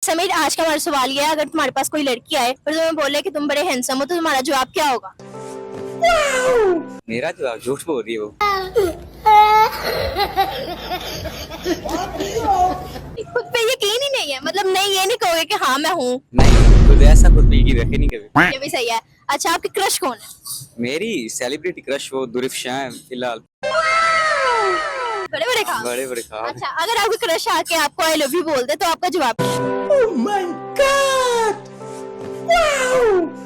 समीर, आज का हमारा सवाल ये है, अगर तुम्हारे पास कोई लड़की आए और तुम्हें बोले कि तुम बड़े हैंडसम हो, तो तुम्हारा जवाब क्या होगा? मेरा जवाब झूठ बोल रही है वो। खुद पे यकीन ही नहीं है, मतलब नहीं, ये नहीं कहोगे कि हाँ मैं हूँ? नहीं, खुद ऐसा खुद भी की रखे नहीं कभी। ये भी सही है। अच्छा, आपकी क्रश कौन है? मेरी सेलिब्रिटी क्रश वो दुरिफ शाह है फिलहाल। बड़े बड़े खास। बड़े बड़े खास। अच्छा, अगर आपकी क्रश आके आपको आई लव यू बोल दे तो आपका जवाब क्या है? Oh my God!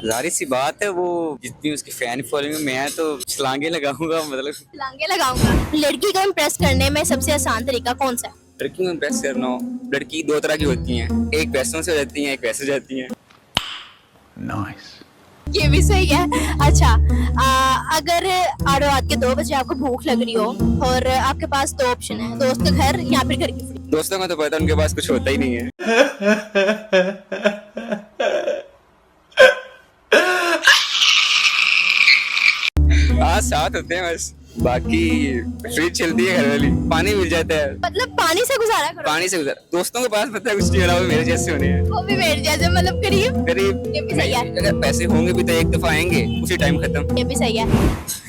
जाहिर सी बात है, वो जितनी उसकी फैन फॉलोइंग में है तो छलांगे लगाऊंगा, मतलब लांगे लगाऊंगा। लड़की को इम्प्रेस करने में सबसे आसान तरीका कौन सा है? लड़की को इम्प्रेस करना हो, लड़की दो तरह की होती हैं, एक पैसों से हो जाती हैं, एक वैसे हो जाती हैं। Nice. ये भी सही है। अच्छा, अगर रात के 2 बजे आपको भूख लग रही हो और आपके पास 2 ऑप्शन है, दोस्त का घर या फिर घर की फ्री। दोस्तों को तो पता है उनके पास कुछ होता ही नहीं है। हाँ, साथ होते हैं बस, बाकी फ्रिज चलती है घर वाली, पानी मिल जाता है, मतलब पानी से गुजारा करो। पानी से गुजर। दोस्तों के पास पता है कुछ नहीं, वो मेरे जैसे होने हैं, वो भी मेरे जैसे, मतलब करीब। करीब। ये भी सही है। अगर पैसे होंगे भी तो एक दफा आएंगे, उसी टाइम खत्म। ये भी सही है।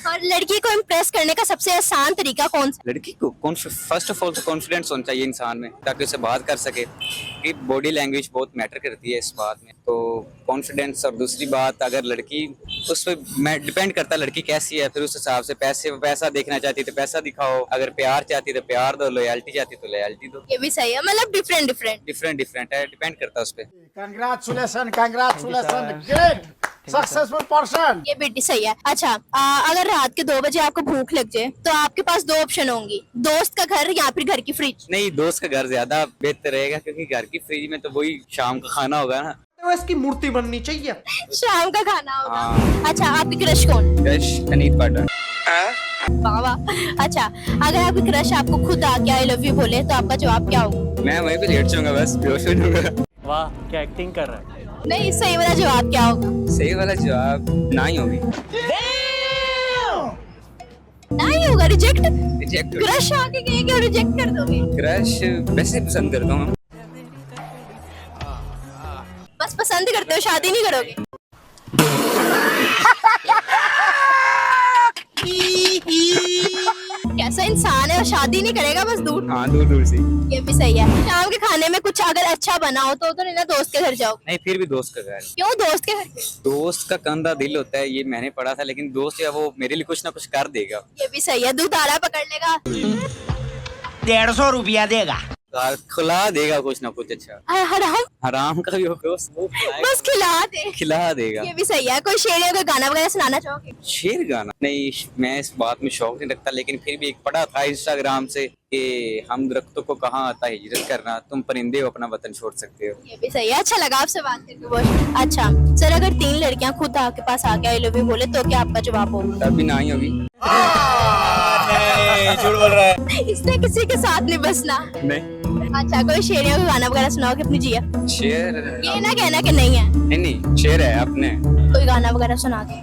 और लड़की को इम्प्रेस करने का सबसे आसान तरीका कौन सा? लड़की को फर्स्ट ऑफ ऑल तो कॉन्फिडेंस होना चाहिए इंसान में, ताकि उसे बात कर सके, कि बॉडी लैंग्वेज बहुत मैटर करती है इस बात में। तो कॉन्फिडेंस, और दूसरी बात, अगर लड़की, उस पर डिपेंड करता है लड़की कैसी है, फिर उस हिसाब से पैसा देखना चाहती है तो पैसा दिखाओ, अगर प्यार चाहती है तो प्यार दो, लॉयल्टी चाहती है तो लॉयल्टी दो। ये भी सही है, मतलब डिफरेंट डिफरेंट है, डिपेंड करता है उस पर। Congratulations, great, successful person. ये भी सही है। अच्छा, अगर रात के 2 बजे आपको भूख लग जाए तो आपके पास 2 ऑप्शन होंगी, दोस्त का घर या फिर घर की फ्रिज। नहीं, दोस्त का घर ज्यादा बेहतर रहेगा, क्योंकि घर की फ्रिज में तो वही शाम का खाना होगा ना। तो इसकी मूर्ति बननी चाहिए। शाम का खाना होगा। हाँ। अच्छा, आपकी क्रश कौन? क्रश अनीत पाठक। बाबा। अच्छा, अगर आपकी क्रश आपको खुद आके आई लव यू बोले तो आपका जवाब क्या होगा? मैं वहीं पे लेट जाऊंगा, बस बेहोश हो जाऊंगा। वाह, क्या एक्टिंग कर रहा है। नहीं, सही वाला जवाब क्या होगा? सही वाला जवाब ना ही होगी। नहीं होगा, रिजेक्ट। रिजेक्ट। क्रश आके कहेगा रिजेक्ट कर दोगे? क्रश वैसे पसंद करता हूँ। बस पसंद करते हो, शादी नहीं करोगे? कैसा इंसान है, और शादी नहीं करेगा, बस दूर। हाँ, दूर दूर से। ये भी सही है। शाम के खाने में कुछ अगर अच्छा बना हो तो नहीं ना दोस्त के घर जाओ? नहीं, फिर भी दोस्त का घर। क्यों दोस्त के घर? दोस्त का कंधा दिल होता है, ये मैंने पढ़ा था, लेकिन दोस्त या वो मेरे लिए कुछ ना कुछ कर देगा। ये भी सही है। दूध आला पकड़ लेगा। 150 रुपया देगा। खिला देगा कुछ ना कुछ अच्छा। हराम। हराम का भी होगा, बस खिला दे। खिला देगा। ये भी सही है। कोई शेर का गाना वगैरह सुनाना चाहोगे? शेर गाना नहीं, मैं इस बात में शौक नहीं रखता, लेकिन फिर भी एक पढ़ा था इंस्टाग्राम से कि हम दरख्तों को कहाँ आता है हिजरत करना, तुम परिंदे हो अपना वतन छोड़ सकते हो। ये भी सही है। अच्छा लगा आपसे बात करके बहुत। अच्छा सर, अगर 3 लड़कियां खुद आपके पास आके आई लव यू बोले तो क्या आपका जवाब होगा? तभी ना ही होगी। झूठ बोल रहा है। इसने किसी के साथ नहीं बसना। नहीं। अच्छा, कोई शेरियों का गाना वगैरह सुनाओगे अपनी जिया? शेर ये ना कहना कि नहीं है। नहीं, शेर है अपने। कोई गाना वगैरह सुना दो।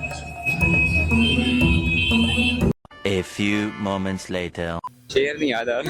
A few moments later. शेर नहीं याद आ